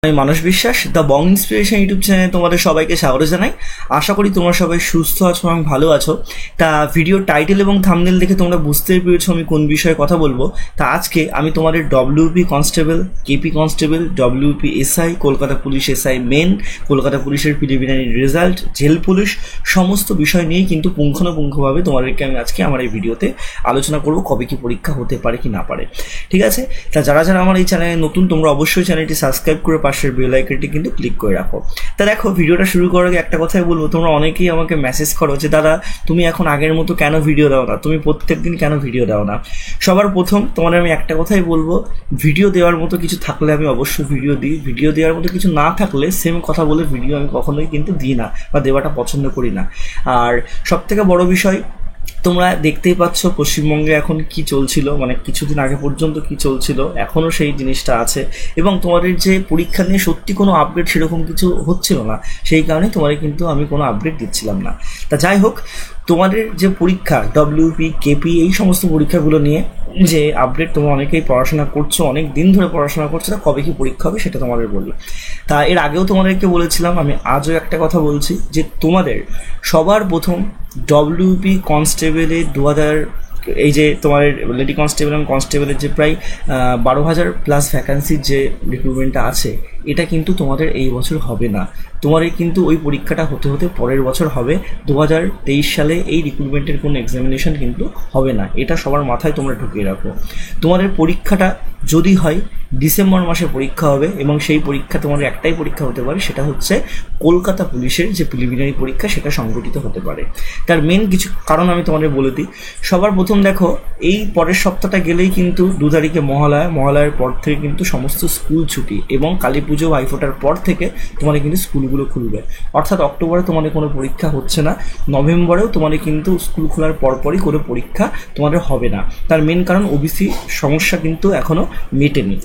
আমি মানস বিশ্বাস, the Bong inspiration YouTube চ্যানেলে তোমাদের সবাইকে স্বাগত জানাই। আশা করি তোমরা সবাই সুস্থ আছো এবং ভালো আছো। তা ভিডিও টাইটেল এবং থাম্বনেল দেখে তোমরা বুঝতেই পেরেছো আমি কোন বিষয়ে কথা বলবো। তা আজকে আমি তোমাদের WP constable, KP constable, WP SI, Kolkata police SI men, Kolkata পুলিশের প্রিলিমিনারি রেজাল্ট, জেল পুলিশ সমস্ত বিষয় নিয়ে কিন্তু পুঙ্খানুপুঙ্খভাবে তোমাদেরকে আমি আজকে আমার এই ভিডিওতে আলোচনা করবো কবে কি পরীক্ষা হতে পারে কি না পারে। ঠিক আছে, তা যারা যারা আমার এই চ্যানেলে নতুন তোমরা অবশ্যই চ্যানেলটি সাবস্ক্রাইব করে পাশের বেল আইকনটি কিন্তু ক্লিক করে রাখো। তা দেখো, ভিডিওটা শুরু করার আগে একটা কথাই বলবো, তোমরা অনেকেই আমাকে মেসেজ করো যে দাদা তুমি এখন আগের মতো কেন ভিডিও দাও না, তুমি প্রত্যেক দিন কেন ভিডিও দাও না। সবার প্রথম তোমাদের আমি একটা কথাই বলবো, ভিডিও দেওয়ার মতো কিছু থাকলে আমি অবশ্যই ভিডিও দিই, ভিডিও দেওয়ার মতো কিছু না থাকলে সেম কথা বলে ভিডিও আমি কখনোই কিন্তু দিই না বা দেওয়াটা পছন্দ করি না। আর সবথেকে বড় বিষয়, তোমরা দেখতেই পাচ্ছ পশ্চিমবঙ্গে এখন কি চলছিল, মানে কিছুদিন আগে পর্যন্ত কি চলছিল, এখনও সেই জিনিসটা আছে এবং তোমাদের যে পরীক্ষা নিয়ে সত্যি কোনো আপডেট সেরকম কিছু হচ্ছিল না, সেই কারণে তোমাদের কিন্তু আমি কোনো আপডেট দিচ্ছিলাম না। তা যাই হোক, তোমাদের যে পরীক্ষা ডব্লিউপি, কেপি এই সমস্ত পরীক্ষাগুলো নিয়ে যে আপডেট, তোমরা অনেকেই পড়াশোনা করছো, অনেক দিন ধরে পড়াশোনা করছো, তা কবে কি পরীক্ষা হবে সেটা তোমাদের বলবো। তা এর আগেও তোমাদেরকে বলেছিলাম, আমি আজও একটা কথা বলছি যে তোমাদের সবার প্রথম ডব্লিউপি কনস্টেবলে 2000 এই যে তোমার লেডি কনস্টেবল এবং কনস্টেবলের যে প্রায় 12,000 প্লাস ভ্যাকান্সির যে রিক্রুটমেন্টটা আছে, এটা কিন্তু তোমাদের এই বছর হবে না। তোমাদের কিন্তু ওই পরীক্ষাটা হতে হতে পরের বছর হবে। 2023 সালে এই রিক্রুটমেন্টের কোনো এক্সামিনেশন কিন্তু হবে না, এটা সবার মাথায় তোমরা ঢুকিয়ে রাখো। তোমাদের পরীক্ষাটা যদি হয় ডিসেম্বর মাসে পরীক্ষা হবে এবং সেই পরীক্ষা তোমাদের একটাই পরীক্ষা হতে পারে, সেটা হচ্ছে কলকাতা পুলিশের যে প্রিলিমিনারি পরীক্ষা, সেটা সংগঠিত হতে পারে। তার মেন কিছু কারণ আমি তোমাদের বলে দিই। সবার প্রথম দেখো, এই পরের সপ্তাহটা গেলেই কিন্তু 2 তারিখে মহালয়ার পর থেকে কিন্তু সমস্ত স্কুল ছুটি এবং কালী পুজো ভাইফোঁটার পর থেকে তোমাদের কিন্তু স্কুলগুলো খুলবে। অর্থাৎ অক্টোবরে তোমাদের কোনো পরীক্ষা হচ্ছে না, নভেম্বরেও তোমাদের কিন্তু স্কুল খোলার পরপরই কোনো পরীক্ষা তোমাদের হবে না। তার মেন কারণ ওবিসি সমস্যা কিন্তু এখনও মেটেনি।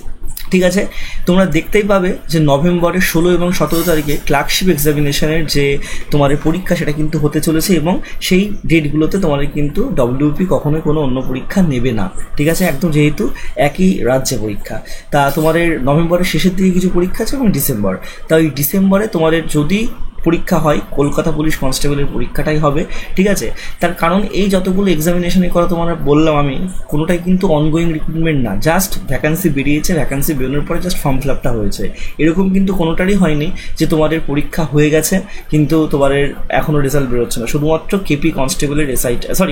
ঠিক আছে, তোমরা দেখতেই পাবে যে নভেম্বরের 16 এবং 17 তারিখে ক্লার্কশিপ এক্সামিনেশনের যে তোমাদের পরীক্ষা সেটা কিন্তু হতে চলেছে এবং সেই ডেটগুলোতে তোমাদের কিন্তু ডব্লিউপি কখনোই কোনো অন্য পরীক্ষা নেবে না। ঠিক আছে, একদম যেহেতু একই রাজ্যে পরীক্ষা। তা তোমাদের নভেম্বরের শেষের দিকে কিছু পরীক্ষা আছে এবং ডিসেম্বর। তা ওই ডিসেম্বরে তোমাদের যদি পরীক্ষা হয় কলকাতা পুলিশ কনস্টেবলের পরীক্ষাটাই হবে। ঠিক আছে, তার কারণ এই যতগুলো এক্সামিনেশনের কথা তোমার বললাম আমি, কোনোটাই কিন্তু অনগোয়িং রিক্রুটমেন্ট না, জাস্ট ভ্যাকান্সি বেরিয়েছে, ভ্যাকান্সি বেরোনোর পরে জাস্ট ফর্ম ফিল আপটা হয়েছে। এরকম কিন্তু কোনোটারই হয়নি যে তোমাদের পরীক্ষা হয়ে গেছে কিন্তু তোমাদের এখনও রেজাল্ট বেরোচ্ছে না, শুধুমাত্র কেপি কনস্টেবলের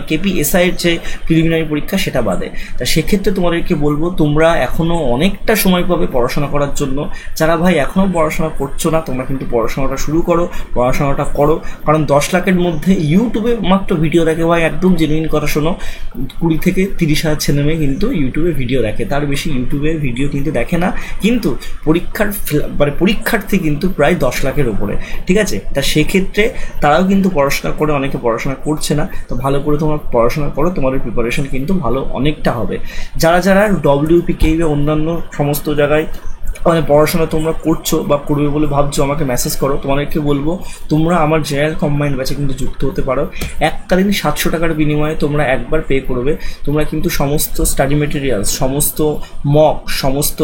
কেপি এসআইয়ের যে প্রিলিমিনারি পরীক্ষা সেটা বাদে। তা সেক্ষেত্রে তোমাদেরকে বলবো, তোমরা এখনও অনেকটা সময় পাবে পড়াশোনা করার জন্য। যারা ভাই এখনও পড়াশোনা করছো না, তোমরা কিন্তু পড়াশোনাটা শুরু করো, পড়াশোনাটা করো। কারণ 10 লাখের মধ্যে ইউটিউবে মাত্র ভিডিও দেখে ভাই, একদম জেনুইন কথা শোনো, 20 থেকে 30 হাজার ছেলে মেয়ে কিন্তু ইউটিউবে ভিডিও দেখে, তার বেশি ইউটিউবে ভিডিও কিন্তু দেখে না। কিন্তু পরীক্ষার্থী কিন্তু প্রায় 10 লাখের উপরে। ঠিক আছে, তা সেক্ষেত্রে তারাও কিন্তু পড়াশোনা করে, অনেকে পড়াশোনা করছে না। তো ভালো করে তোমরা পড়াশোনা করো, তোমাদের প্রিপারেশন কিন্তু ভালো অনেকটা হবে। যারা যারা ডব্লিউপি, কেপি অন্যান্য সমস্ত জায়গায় মানে পড়াশোনা তোমরা করছো বা করবে বলে ভাবছো, আমাকে মেসেজ করো। তোমাদেরকে বলবো, তোমরা আমার জেনারেল কম্বাইন্ড ব্যাচে কিন্তু যুক্ত হতে পারো। এককালীন 700 টাকার বিনিময়ে তোমরা একবার পে করবে, তোমরা কিন্তু সমস্ত স্টাডি মেটেরিয়ালস, সমস্ত মক, সমস্ত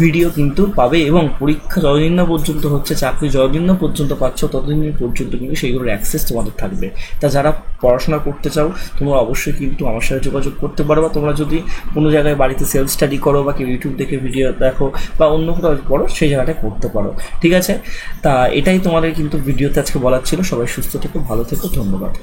ভিডিও কিন্তু পাবে এবং পরীক্ষা যতদিন না পর্যন্ত হচ্ছে, চাকরি যতদিন না পর্যন্ত পাচ্ছ, ততদিন পর্যন্ত কিন্তু সেইগুলোর অ্যাক্সেস তোমাদের থাকবে। তা যারা পড়াশোনা করতে চাও তোমরা অবশ্যই কিন্তু আমার সাথে যোগাযোগ করতে পারো। বা তোমরা যদি কোনো জায়গায় বাড়িতে সেলফ স্টাডি করো বা কেউ ইউটিউব দেখে ভিডিও দেখো বা অন্য কোথাও পড়ো, সেই জায়গাটা করতে পারো। ঠিক আছে, তা এটাই তোমাদের কিন্তু ভিডিওতে আজকে বলার ছিল। সবাই সুস্থ থেকো, ভালো থেকো, ধন্যবাদ।